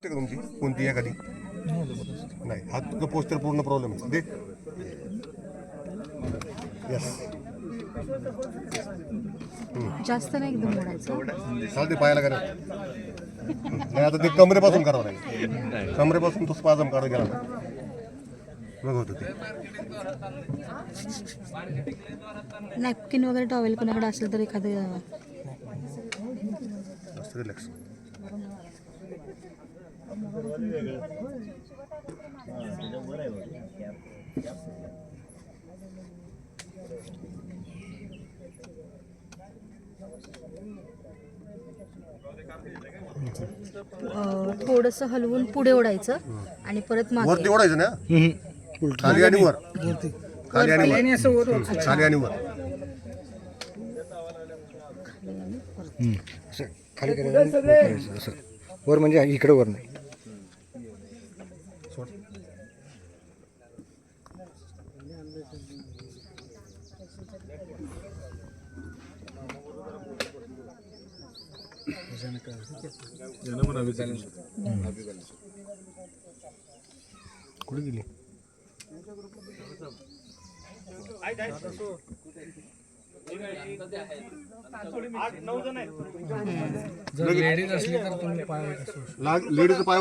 तुमची कोणती एखादी नाही हात तुझं पोस्टर पूर्ण प्रॉब्लेम दे यस जास्त नाही एकदम मोडायचं चालते पायाला करा नाही आता ते कमरेपासून करावं लागेल कमरेपासून तो स्पाझम काढून गेला ना बघ होतं ते नॅपकिन वगैरे टॉवेल कोणाकडे असेल तर एखादं रिलॅक्स थोडंसं हलवून पुढे ओढायचं आणि परत वरती मागे ओढायचं ना खाली आणि वर खाली आणि वर खाली आणि वर खाली करायचं असं वर म्हणजे इकडे वर नाही कुठे गेली जर लेडीज असली तर तुम्ही लेडीचं पाय